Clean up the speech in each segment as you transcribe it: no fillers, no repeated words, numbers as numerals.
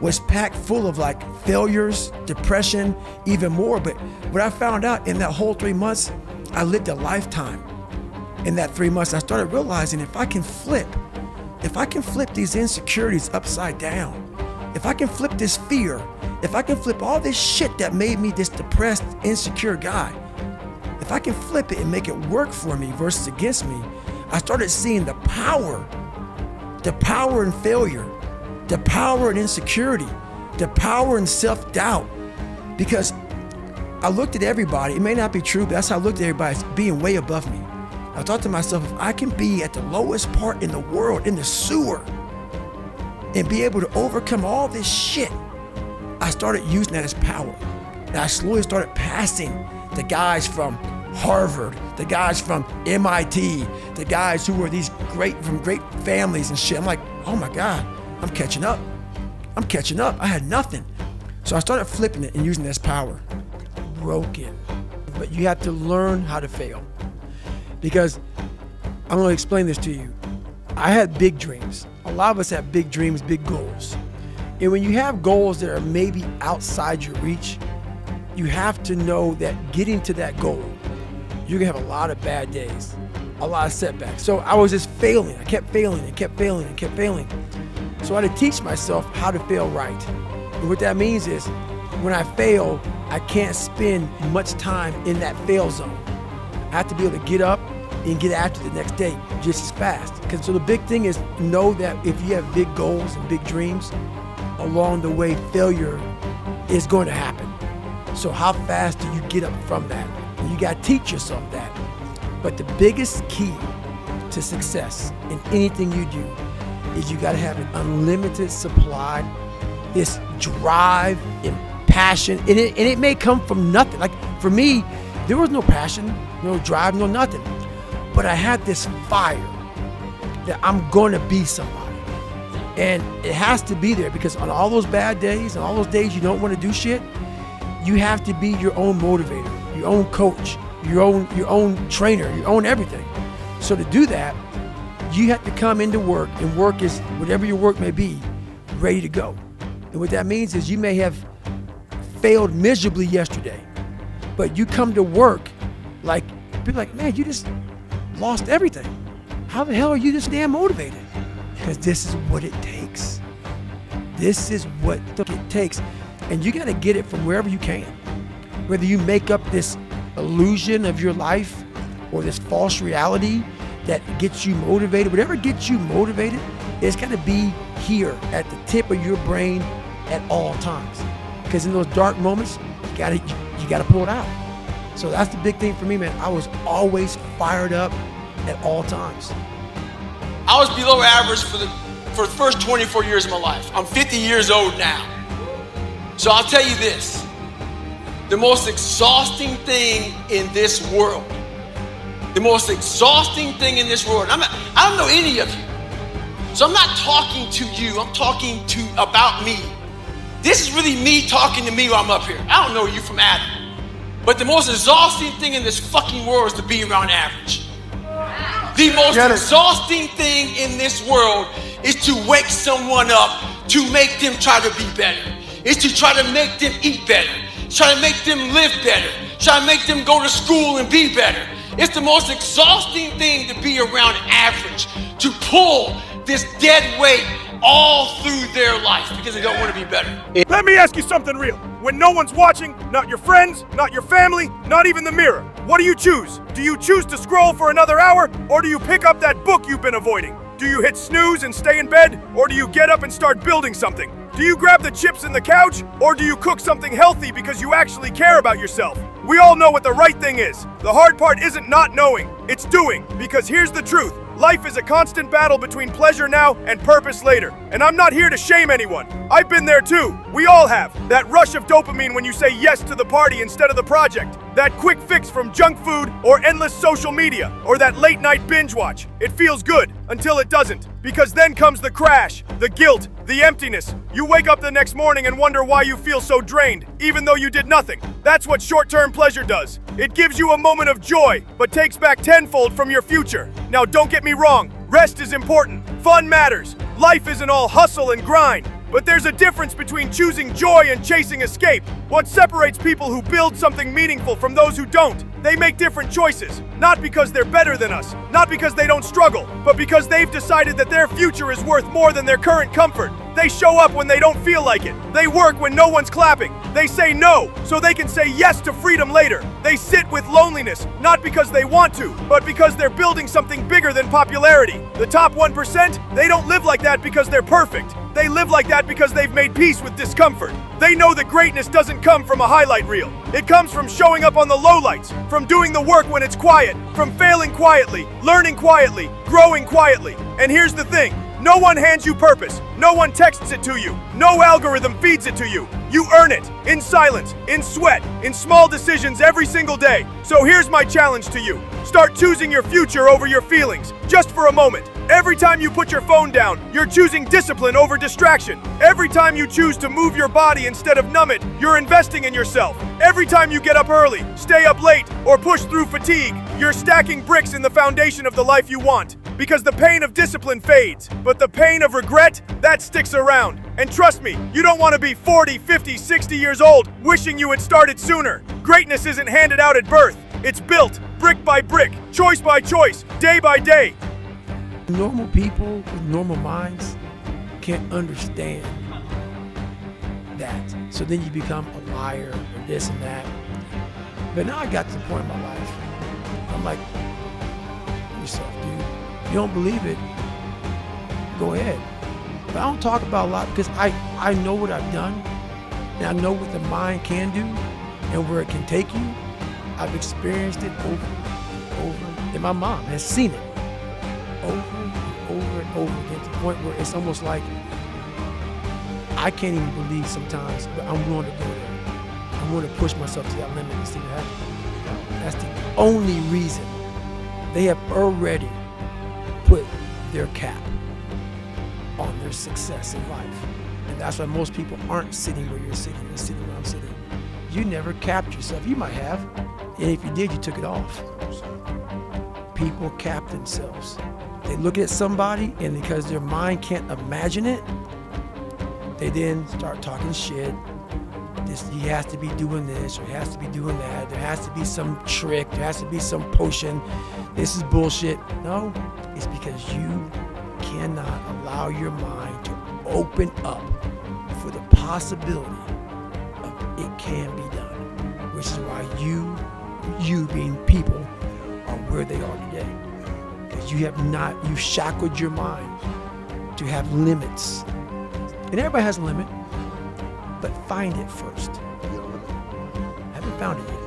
was packed full of like failures, depression, even more. But what I found out in that whole 3 months, I lived a lifetime. In that 3 months, I started realizing if I can flip these insecurities upside down, if I can flip this fear, if I can flip all this shit that made me this depressed, insecure guy, if I can flip it and make it work for me versus against me, I started seeing the power in failure, the power in insecurity, the power in self-doubt. Because I looked at everybody, it may not be true, but that's how I looked at everybody, as being way above me. I thought to myself, if I can be at the lowest part in the world, in the sewer, and be able to overcome all this shit, I started using that as power. And I slowly started passing the guys from Harvard, the guys from MIT, the guys who were from great families and shit. I'm like, oh my God, I'm catching up. I had nothing. So I started flipping it and using it as power. Broken. But you have to learn how to fail. Because I'm gonna explain this to you. I had big dreams. A lot of us have big dreams, big goals. And when you have goals that are maybe outside your reach, you have to know that getting to that goal, you're gonna have a lot of bad days, a lot of setbacks. So I was just failing. I kept failing and kept failing and kept failing. So I had to teach myself how to fail right. And what that means is when I fail, I can't spend much time in that fail zone. I have to be able to get up and get after the next day just as fast. So the big thing is know that if you have big goals and big dreams, along the way, failure is going to happen. So how fast do you get up from that? And you got to teach yourself that. But the biggest key to success in anything you do is you got to have an unlimited supply, this drive and passion. And it may come from nothing. Like for me, there was no passion, no drive, no nothing. But I had this fire that I'm going to be somebody. And it has to be there because on all those bad days and all those days you don't want to do shit, you have to be your own motivator, your own coach, your own trainer, your own everything. So to do that, you have to come into work, and work is whatever your work may be, ready to go. And what that means is you may have failed miserably yesterday, but you come to work like, people are like, man, you just lost everything. How the hell are you this damn motivated? Because this is what it takes. This is what it takes. And you gotta get it from wherever you can. Whether you make up this illusion of your life or this false reality that gets you motivated, whatever gets you motivated, it's gotta be here at the tip of your brain at all times. Because in those dark moments, you gotta pull it out. So that's the big thing for me, man. I was always fired up at all times. I was below average for the first 24 years of my life. I'm 50 years old now. So I'll tell you this, the most exhausting thing in this world, I don't know any of you. So I'm not talking to you, I'm talking about me. This is really me talking to me while I'm up here. I don't know you from Adam. But the most exhausting thing in this fucking world is to be around average. The most exhausting thing in this world is to wake someone up to make them try to be better. It's to try to make them eat better, try to make them live better, try to make them go to school and be better. It's the most exhausting thing to be around average, to pull this dead weight all through their life because they don't want to be better. Let me ask you something real. When no one's watching, not your friends, not your family, not even the mirror, what do you choose? Do you choose to scroll for another hour, or do you pick up that book you've been avoiding? Do you hit snooze and stay in bed, or do you get up and start building something? Do you grab the chips in the couch, or do you cook something healthy because you actually care about yourself? We all know what the right thing is. The hard part isn't not knowing, it's doing. Because here's the truth. Life is a constant battle between pleasure now and purpose later. And I'm not here to shame anyone. I've been there too. We all have. That rush of dopamine when you say yes to the party instead of the project. That quick fix from junk food or endless social media. Or that late night binge watch. It feels good until it doesn't. Because then comes the crash, the guilt, the emptiness. You wake up the next morning and wonder why you feel so drained, even though you did nothing. That's what short-term pleasure does. It gives you a moment of joy, but takes back tenfold from your future. Now don't get me wrong, rest is important, fun matters. Life isn't all hustle and grind. But there's a difference between choosing joy and chasing escape. What separates people who build something meaningful from those who don't? They make different choices, not because they're better than us, not because they don't struggle, but because they've decided that their future is worth more than their current comfort. They show up when they don't feel like it. They work when no one's clapping. They say no, so they can say yes to freedom later. They sit with loneliness, not because they want to, but because they're building something bigger than popularity. The top 1%, they don't live like that because they're perfect. They live like that because they've made peace with discomfort. They know that greatness doesn't come from a highlight reel. It comes from showing up on the lowlights, from doing the work when it's quiet, from failing quietly, learning quietly, growing quietly. And here's the thing. No one hands you purpose. No one texts it to you. No algorithm feeds it to you. You earn it in silence, in sweat, in small decisions every single day. So here's my challenge to you. Start choosing your future over your feelings, just for a moment. Every time you put your phone down, you're choosing discipline over distraction. Every time you choose to move your body instead of numb it, you're investing in yourself. Every time you get up early, stay up late, or push through fatigue, you're stacking bricks in the foundation of the life you want. Because the pain of discipline fades, but the pain of regret, that sticks around. And trust me, you don't want to be 40, 50, 60 years old wishing you had started sooner. Greatness isn't handed out at birth. It's built brick by brick, choice by choice, day by day. Normal people with normal minds can't understand that. So then you become a liar or this and that. But now I got to the point in my life, I'm like, yourself, dude. If you don't believe it, go ahead. But I don't talk about a lot because I know what I've done and I know what the mind can do and where it can take you. I've experienced it over and over, and my mom has seen it over and over again to the point where it's almost like I can't even believe sometimes, but I'm willing to go there. I'm willing to push myself to that limit and see what happens. That's the only reason. They have already put their cap on their success in life. And that's why most people aren't sitting where you're sitting and sitting where I'm sitting. You never capped yourself. You might have. And if you did, you took it off. People cap themselves. They look at somebody, and because their mind can't imagine it, they then start talking shit. He has to be doing this, or he has to be doing that. There has to be some trick. There has to be some potion. This is bullshit. No, it's because you cannot allow your mind to open up for the possibility of it can be done, which is why you being people are where they are today. Because you shackled your mind to have limits. And everybody has a limit, but find it first. Haven't found it yet.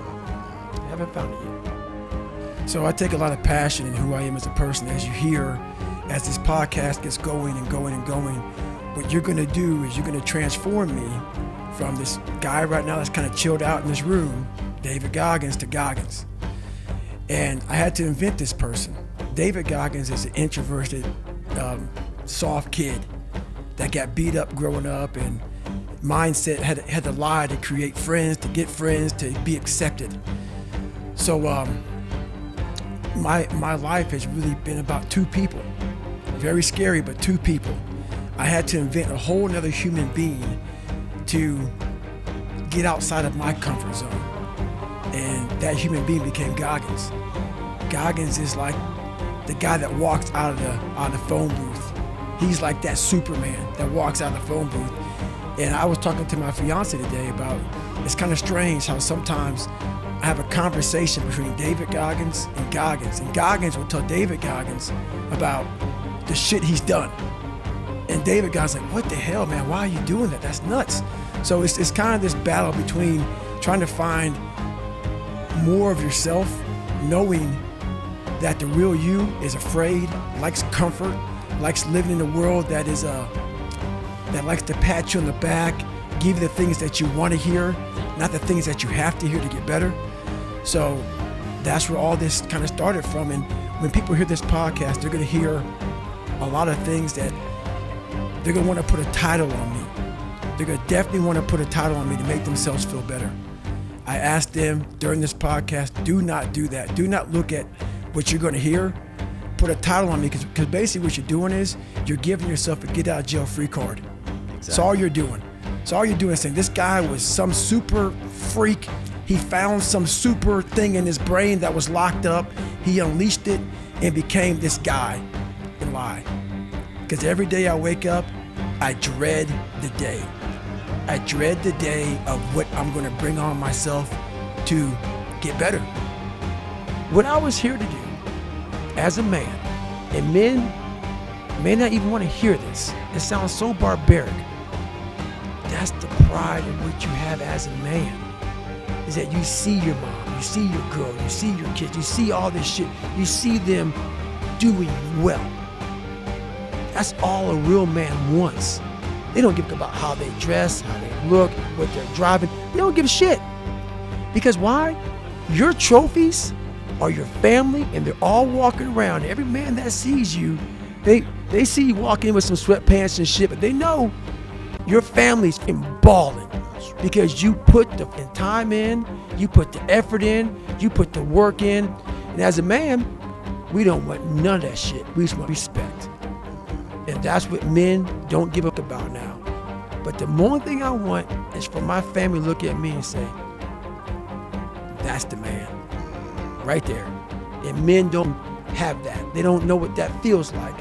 So I take a lot of passion in who I am as a person. As you hear, as this podcast gets going and going and going, what you're gonna do is you're gonna transform me from this guy right now that's kind of chilled out in this room, David Goggins, to Goggins. And I had to invent this person. David Goggins is an introverted, soft kid that got beat up growing up and mindset had to lie to create friends, to get friends, to be accepted. So my life has really been about two people. Very scary, but two people. I had to invent a whole nother human being to get outside of my comfort zone. And that human being became Goggins. Goggins is like the guy that walks out of the phone booth. He's like that Superman that walks out of the phone booth. And I was talking to my fiance today about, it's kind of strange how sometimes I have a conversation between David Goggins, and Goggins will tell David Goggins about the shit he's done. And David Goggins like, what the hell, man? Why are you doing that? That's nuts. So it's kind of this battle between trying to find more of yourself, knowing that the real you is afraid, likes comfort, likes living in a world that is that likes to pat you on the back, give you the things that you want to hear, not the things that you have to hear to get better. So that's where all this kind of started from. And when people hear this podcast, they're going to hear a lot of things that they're going to want to put a title on me. They're going to definitely want to put a title on me to make themselves feel better. I asked them during this podcast, do not do that. Do not look at what you're going to hear. Put a title on me, because basically what you're doing is you're giving yourself a get out of jail free card. That's all you're doing. So all you're doing is saying this guy was some super freak. He found some super thing in his brain that was locked up. He unleashed it and became this guy. And lie. Because every day I wake up, I dread the day. I dread the day of what I'm going to bring on myself to get better. What I was here to do as a man, and men may not even want to hear this. It sounds so barbaric. That's the pride in which you have as a man, is that you see your mom, you see your girl, you see your kids, you see all this shit, you see them doing well. That's all a real man wants. They don't give a about how they dress, how they look, what they're driving. They don't give a shit. Because why? Your trophies are your family, and they're all walking around. Every man that sees you, they see you walking in with some sweatpants and shit, but they know your family's balling because you put the time in, you put the effort in, you put the work in. And as a man, we don't want none of that shit. We just want respect. And that's what men don't give up about now. But the one thing I want is for my family to look at me and say, that's the man, right there. And men don't have that. They don't know what that feels like.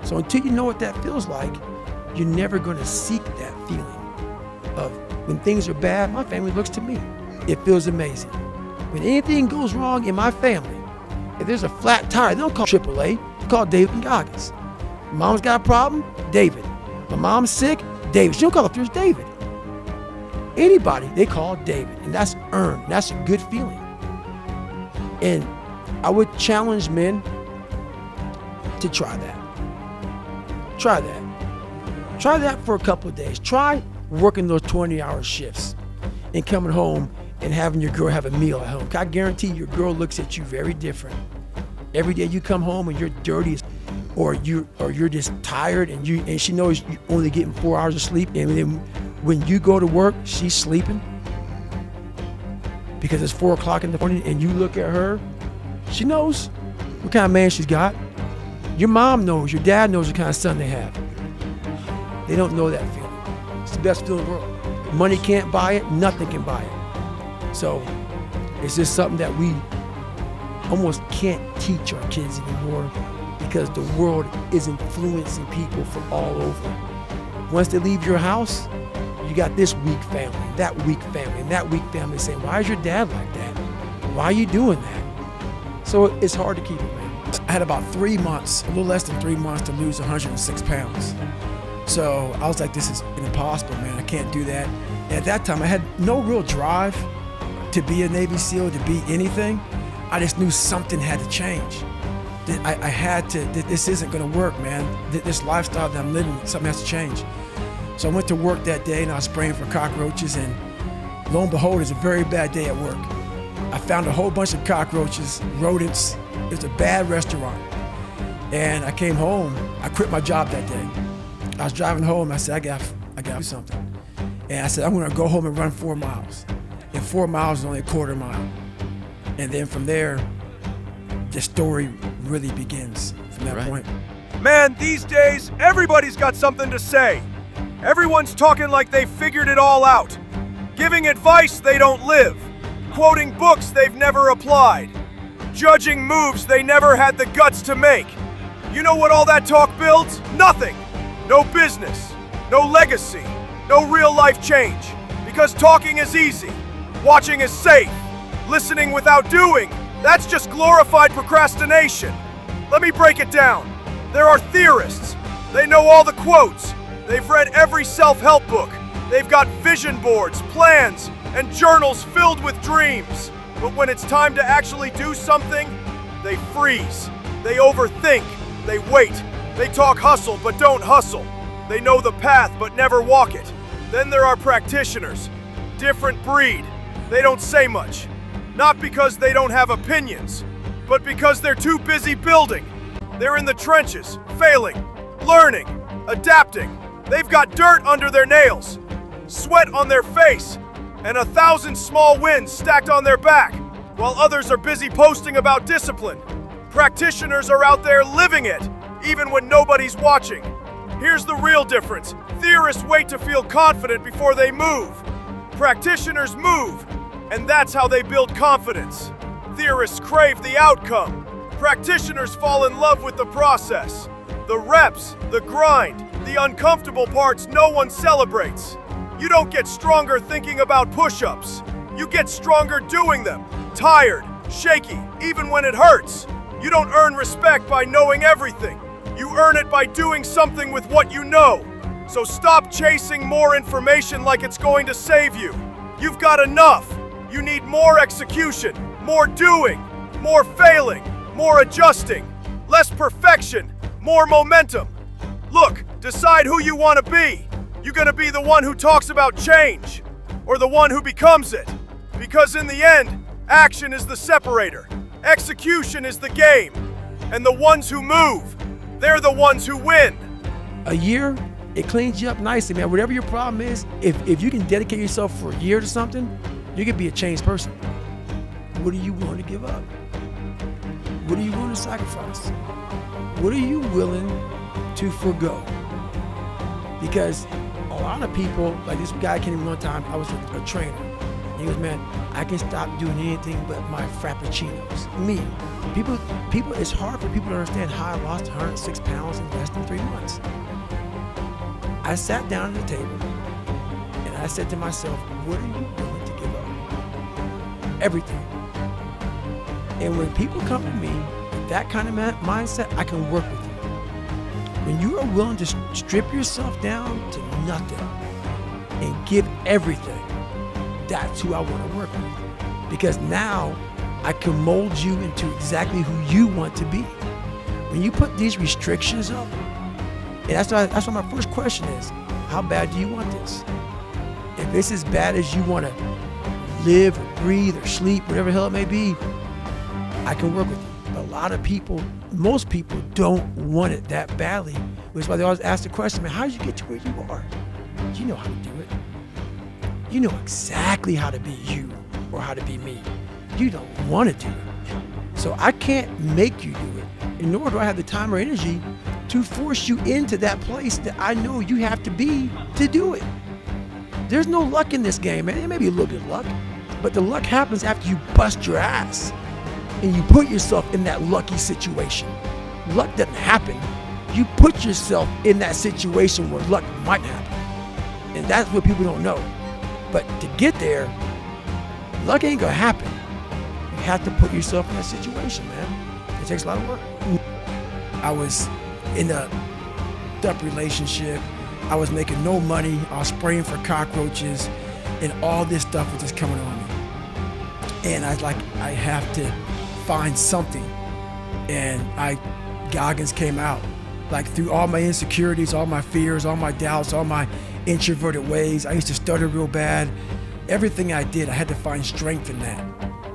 So until you know what that feels like, you're never gonna seek that feeling of when things are bad, my family looks to me. It feels amazing. When anything goes wrong in my family, if there's a flat tire, they don't call AAA, they call David and Goggins. Mom's got a problem, David. My mom's sick, David. She don't call it there's David. Anybody, they call David, and that's earned. That's a good feeling. And I would challenge men to try that. Try that. Try that for a couple of days. Try working those 20-hour shifts and coming home and having your girl have a meal at home. I guarantee your girl looks at you very different. Every day you come home and you're dirty, or you're just tired, and she knows you're only getting 4 hours of sleep, and then when you go to work, she's sleeping because it's 4 o'clock in the morning, and you look at her, she knows what kind of man she's got. Your mom knows, your dad knows what kind of son they have. They don't know that feeling. It's the best feeling in the world. Money can't buy it, nothing can buy it. So it's just something that we almost can't teach our kids anymore because the world is influencing people from all over. Once they leave your house, you got this weak family, that weak family, and that weak family saying, why is your dad like that? Why are you doing that? So it's hard to keep it, man. I had about 3 months, a little less than 3 months to lose 106 pounds. So I was like, this is impossible, man. I can't do that. And at that time, I had no real drive to be a Navy SEAL, to be anything. I just knew something had to change. I had to, this isn't gonna work, man. This lifestyle that I'm living, something has to change. So I went to work that day and I was spraying for cockroaches, and lo and behold, it's a very bad day at work. I found a whole bunch of cockroaches, rodents. It was a bad restaurant. And I came home, I quit my job that day. I was driving home, I said, I gotta do something. And I said, I'm gonna go home and run 4 miles. And 4 miles is only a quarter mile. And then from there, the story really begins from that point. Man, these days, everybody's got something to say. Everyone's talking like they figured it all out. Giving advice they don't live. Quoting books they've never applied. Judging moves they never had the guts to make. You know what all that talk builds? Nothing. No business. No legacy. No real life change. Because talking is easy. Watching is safe. Listening without doing, that's just glorified procrastination. Let me break it down. There are theorists. They know all the quotes. They've read every self-help book. They've got vision boards, plans, and journals filled with dreams. But when it's time to actually do something, they freeze. They overthink. They wait. They talk hustle but don't hustle. They know the path but never walk it. Then there are practitioners. Different breed. They don't say much. Not because they don't have opinions, but because they're too busy building. They're in the trenches, failing, learning, adapting. They've got dirt under their nails, sweat on their face, and 1,000 small wins stacked on their back, while others are busy posting about discipline. Practitioners are out there living it, even when nobody's watching. Here's the real difference. Theorists wait to feel confident before they move. Practitioners move, and that's how they build confidence. Theorists crave the outcome. Practitioners fall in love with the process. The reps, the grind, the uncomfortable parts no one celebrates. You don't get stronger thinking about push-ups. You get stronger doing them. Tired, shaky, even when it hurts. You don't earn respect by knowing everything. You earn it by doing something with what you know. So stop chasing more information like it's going to save you. You've got enough. You need more execution, more doing, more failing, more adjusting, less perfection, more momentum. Look, decide who you want to be. You gonna be the one who talks about change, or the one who becomes it? Because in the end, action is the separator, execution is the game, and the ones who move, they're the ones who win. A year, it cleans you up nicely, man. Whatever your problem is, if you can dedicate yourself for a year to something, you can be a changed person. What are you willing to give up? What are you willing to sacrifice? What are you willing to forgo? Because a lot of people, like this guy came in one time, I was a trainer. He goes, man, I can stop doing anything but my frappuccinos. Me. People, it's hard for people to understand how I lost 106 pounds in less than 3 months. I sat down at the table and I said to myself, what are you willing to give up? Everything. And when people come to me with that kind of mindset, I can work with you. When you are willing to strip yourself down to nothing and give everything, that's who I want to work with. Because now I can mold you into exactly who you want to be. When you put these restrictions up, and that's why my first question is, how bad do you want this? If it's as bad as you want to live or breathe or sleep, whatever the hell it may be, I can work with you. But a lot of people, most people don't want it that badly, which is why they always ask the question, man, how did you get to where you are? You know how to do it. You know exactly how to be you or how to be me. You don't want to do it. So I can't make you do it, and nor do I have the time or energy to force you into that place that I know you have to be to do it. There's no luck in this game, man. There may be a little bit of luck, but the luck happens after you bust your ass and you put yourself in that lucky situation. Luck doesn't happen. You put yourself in that situation where luck might happen. And that's what people don't know. But to get there, luck ain't gonna happen. You have to put yourself in that situation, man. It takes a lot of work. I was in a tough relationship. I was making no money. I was spraying for cockroaches, and all this stuff was just coming on me. And I was like, I have to find something. And Goggins came out. Like through all my insecurities, all my fears, all my doubts, all my introverted ways. I used to stutter real bad. Everything I did, I had to find strength in that.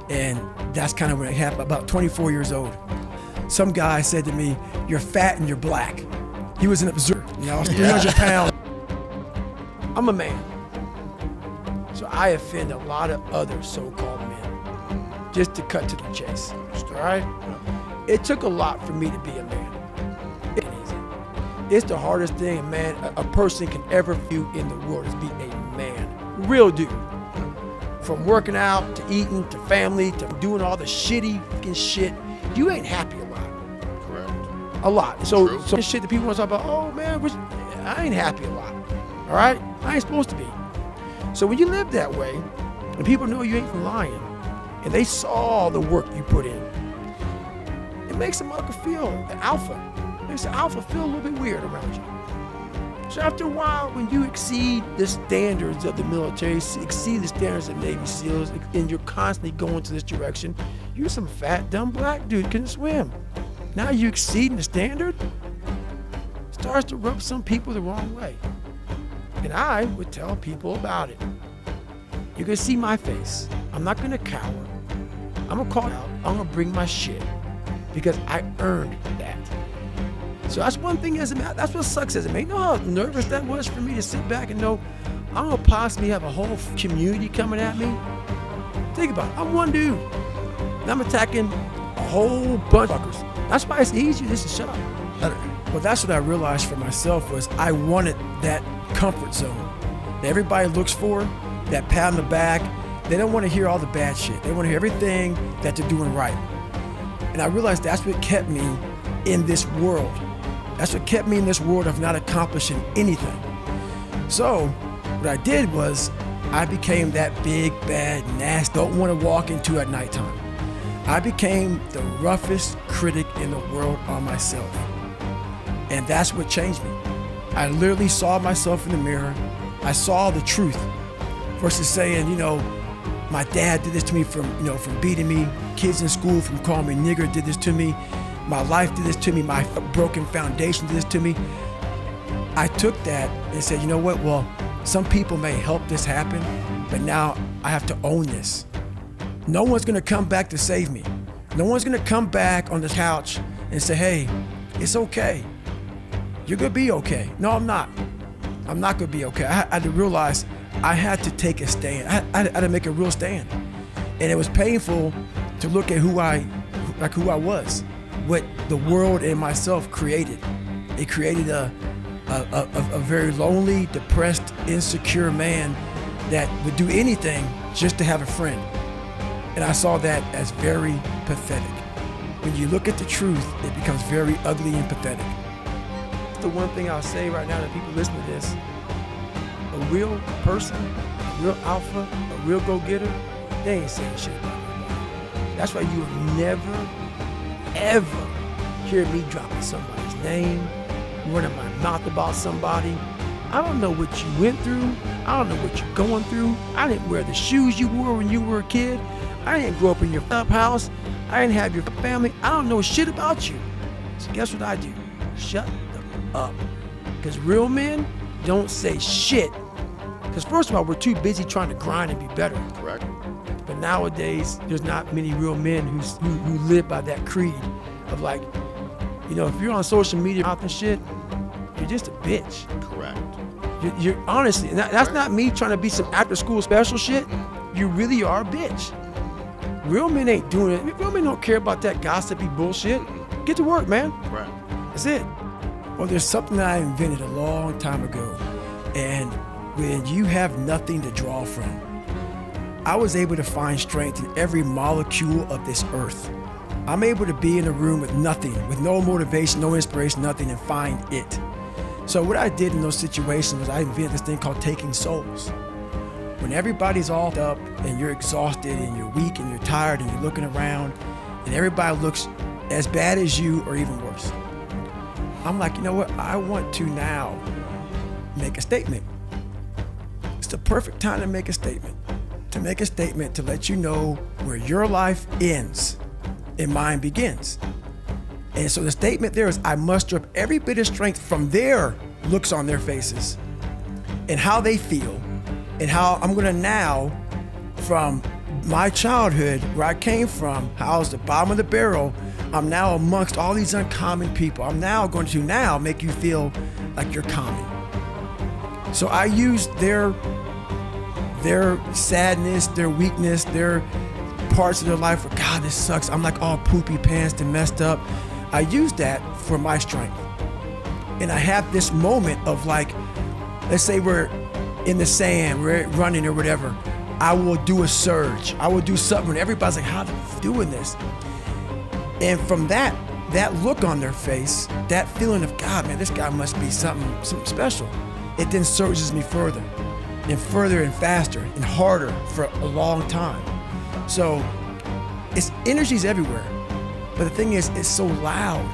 And that's kind of when it happened, about 24 years old. Some guy said to me, you're fat and you're black. He was an observer, you know, I was 300 pounds. I'm a man. So I offend a lot of other so-called men, just to cut to the chase, all right? It took a lot for me to be a man. It's the hardest thing a person can ever do in the world is be a man. Real dude. From working out, to eating, to family, to doing all the shitty fucking shit, you ain't happy a lot. Correct. A lot. So shit that people want to talk about, oh man, I ain't happy a lot. All right? I ain't supposed to be. So when you live that way, and people know you ain't lying, and they saw the work you put in, it makes a motherfucker feel the alpha. Makes the alpha feel a little bit weird around you. So after a while, when you exceed the standards of the military, exceed the standards of Navy SEALs, and you're constantly going to this direction, you're some fat, dumb black dude couldn't swim. Now you exceeding the standard, starts to rub some people the wrong way. And I would tell people about it. You're gonna see my face. I'm not gonna cower. I'm gonna call out. I'm gonna bring my shit because I earned that. So that's one thing that's what sucks as a man. You know how nervous that was for me to sit back and know I'm gonna possibly have a whole community coming at me? Think about it. I'm one dude. And I'm attacking a whole bunch of fuckers. That's why it's easier just to shut up. Well, that's what I realized for myself was I wanted that comfort zone that everybody looks for, that pat on the back. They don't want to hear all the bad shit. They want to hear everything that they're doing right. And I realized that's what kept me in this world. That's what kept me in this world of not accomplishing anything. So what I did was I became that big, bad, nasty, don't want to walk into at nighttime. I became the roughest critic in the world on myself. And that's what changed me. I literally saw myself in the mirror. I saw the truth versus saying, my dad did this to me from beating me. Kids in school from calling me nigger did this to me. My life did this to me. My broken foundation did this to me. I took that and said, you know what? Well, some people may help this happen, but now I have to own this. No one's gonna come back to save me. No one's gonna come back on the couch and say, hey, it's okay. You're gonna be okay. No, I'm not. I'm not gonna be okay. I had to realize I had to take a stand. I had to make a real stand. And it was painful to look at who I was, what the world and myself created. It created a very lonely, depressed, insecure man that would do anything just to have a friend. And I saw that as very pathetic. When you look at the truth, it becomes very ugly and pathetic. The one thing I'll say right now to people listening to this, a real person, a real alpha, a real go-getter, they ain't saying shit about nobody. That's why you will never, ever hear me dropping somebody's name, running my mouth about somebody. I don't know what you went through. I don't know what you're going through. I didn't wear the shoes you wore when you were a kid. I didn't grow up in your house. I didn't have your family. I don't know shit about you. So guess what I do? Shut the up. Because real men don't say shit. Because first of all, we're too busy trying to grind and be better. Correct. But nowadays, there's not many real men who live by that creed of like, if you're on social media and shit, you're just a bitch. Correct. You're honestly, and that's not me trying to be some after school special shit. You really are a bitch. Real men ain't doing it. Real men don't care about that gossipy bullshit. Get to work, man. Right. That's it. Well, there's something that I invented a long time ago. And when you have nothing to draw from, I was able to find strength in every molecule of this earth. I'm able to be in a room with nothing, with no motivation, no inspiration, nothing, and find it. So what I did in those situations was I invented this thing called taking souls. When everybody's all up and you're exhausted and you're weak and you're tired and you're looking around and everybody looks as bad as you or even worse, I'm like, you know what? I want to now make a statement. It's the perfect time to make a statement. To make a statement to let you know where your life ends and mine begins. And so the statement there is I muster up every bit of strength from their looks on their faces and how they feel and how I'm gonna now, from my childhood, where I came from, how I was the bottom of the barrel, I'm now amongst all these uncommon people. I'm now going to now make you feel like you're common. So I used their sadness, their weakness, their parts of their life where, God, this sucks. I'm like all poopy pants and messed up. I used that for my strength. And I have this moment of like, let's say we're in the sand, we're running or whatever. I will do a surge. I will do something when everybody's like, how the f doing this? And from that look on their face, that feeling of, God, man, this guy must be something special. It then surges me further and faster and harder for a long time. So it's energy's everywhere. But the thing is, it's so loud,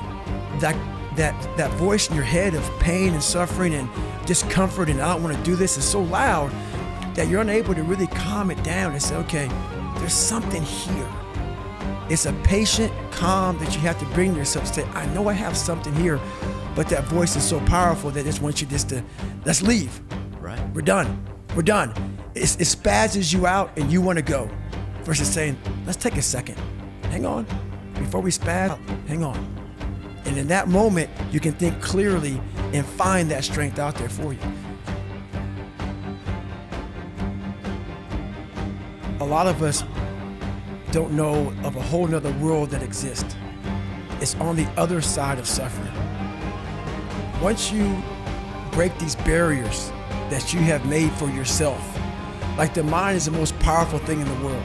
that voice in your head of pain and suffering and discomfort and I don't want to do this is so loud that you're unable to really calm it down and say, okay, there's something here. It's a patient calm that you have to bring yourself to say, I know I have something here, but that voice is so powerful that it just wants you just to, let's leave. Right. We're done. It spazzes you out and you want to go versus saying, let's take a second. Hang on. Before we spaz out, hang on. And in that moment, you can think clearly and find that strength out there for you. A lot of us don't know of a whole nother world that exists. It's on the other side of suffering. once you break these barriers that you have made for yourself, like the mind is the most powerful thing in the world.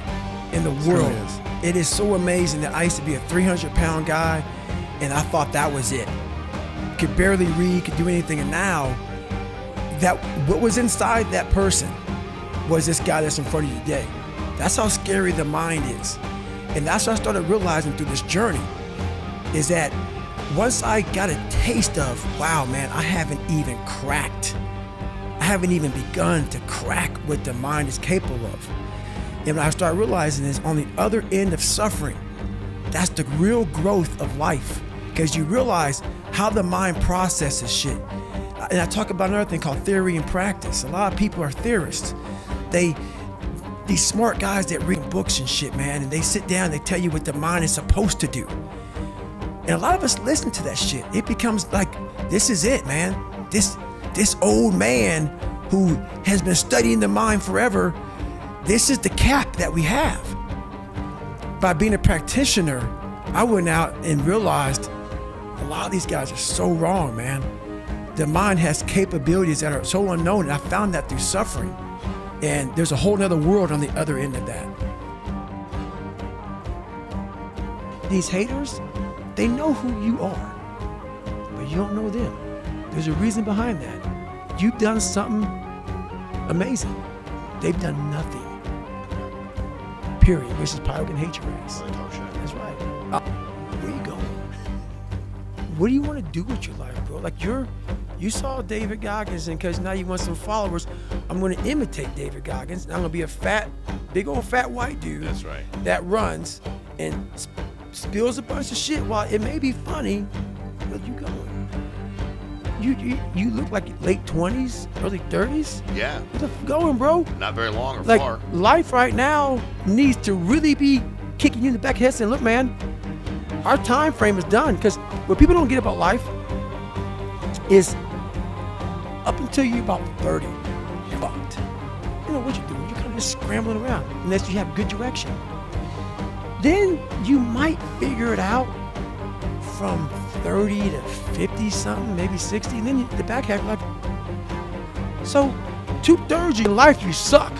It is so amazing that I used to be a 300-pound guy and I thought that was it. Could barely read, could do anything, and now that what was inside that person was this guy that's in front of you today. That's how scary the mind is. And that's what I started realizing through this journey, is that once I got a taste of, wow, man, I haven't even begun to crack what the mind is capable of. And I started realizing is on the other end of suffering, that's the real growth of life, because you realize how the mind processes shit. And I talk about another thing called theory and practice. A lot of people are theorists. These smart guys that read books and shit, man, and they sit down, they tell you what the mind is supposed to do. And a lot of us listen to that shit. It becomes like, this is it, man. This old man who has been studying the mind forever, this is the cap that we have. By being a practitioner, I went out and realized a lot of these guys are so wrong, man. The mind has capabilities that are so unknown, and I found that through suffering. And there's a whole nother world on the other end of that. These haters, they know who you are, but you don't know them. There's a reason behind that. You've done something amazing. They've done nothing. Period. Which is probably gonna hate your ass. That's right. Where you going? What do you want to do with your life, bro? Like you saw David Goggins, and because now you want some followers, I'm going to imitate David Goggins. And I'm going to be a big old fat white dude. That's right. That runs and spills a bunch of shit. While it may be funny, where you going? You look like late 20s, early 30s. Yeah. Where the f going, bro? Not very long or Like, far. life right now needs to really be kicking you in the back of the head saying, look, man, our time frame is done. Because what people don't get about life is up until you're about 30, you're fucked. You know what you're doing. You're kind of just scrambling around unless you have good direction. Then you might figure it out from 30 to 50 something, maybe 60, and then the back half of life. So 2/3 of your life you suck.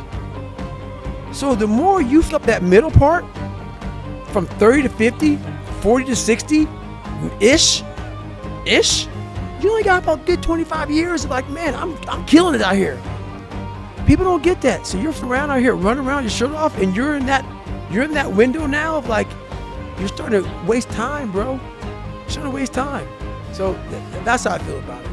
So the more you fill up that middle part, from 30 to 50, 40 to 60, ish, you only got about good 25 years of like, man, I'm killing it out here. People don't get that. So you're around out here, running around, your shirt off, and you're in that window now of like, you're starting to waste time, bro. You're starting to waste time. So that's how I feel about it.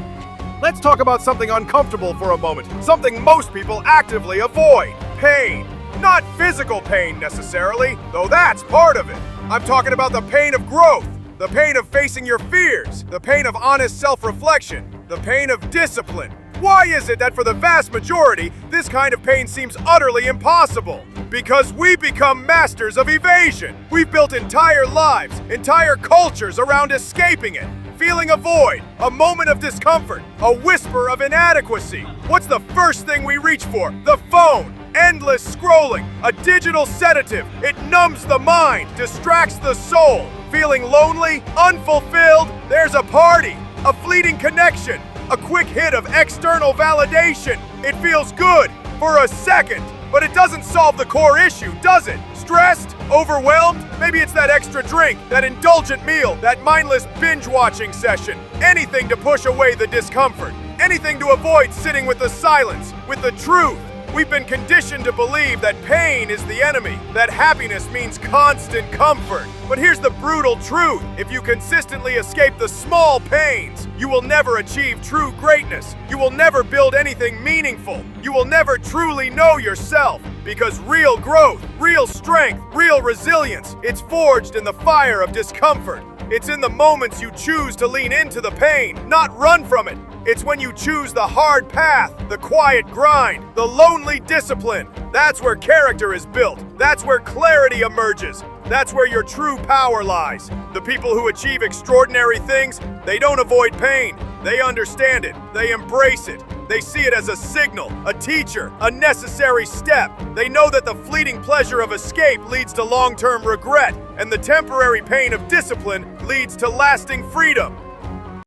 Let's talk about something uncomfortable for a moment. Something most people actively avoid. Pain. Not physical pain necessarily, though that's part of it. I'm talking about the pain of growth, the pain of facing your fears, the pain of honest self-reflection, the pain of discipline. Why is it that for the vast majority, this kind of pain seems utterly impossible? Because we become masters of evasion. We've built entire lives, entire cultures around escaping it. Feeling a void, a moment of discomfort, a whisper of inadequacy. What's the first thing we reach for? The phone. Endless scrolling, a digital sedative. It numbs the mind, distracts the soul. Feeling lonely, unfulfilled? There's a party, a fleeting connection, a quick hit of external validation. It feels good for a second, but it doesn't solve the core issue, does it? Stressed? Overwhelmed? Maybe it's that extra drink, that indulgent meal, that mindless binge-watching session. Anything to push away the discomfort. Anything to avoid sitting with the silence, with the truth. We've been conditioned to believe that pain is the enemy, that happiness means constant comfort. But here's the brutal truth. If you consistently escape the small pains, you will never achieve true greatness. You will never build anything meaningful. You will never truly know yourself. Because real growth, real strength, real resilience, it's forged in the fire of discomfort. It's in the moments you choose to lean into the pain, not run from it. It's when you choose the hard path, the quiet grind, the lonely discipline. That's where character is built. That's where clarity emerges. That's where your true power lies. The people who achieve extraordinary things, they don't avoid pain. They understand it. They embrace it. They see it as a signal, a teacher, a necessary step. They know that the fleeting pleasure of escape leads to long-term regret, and the temporary pain of discipline leads to lasting freedom.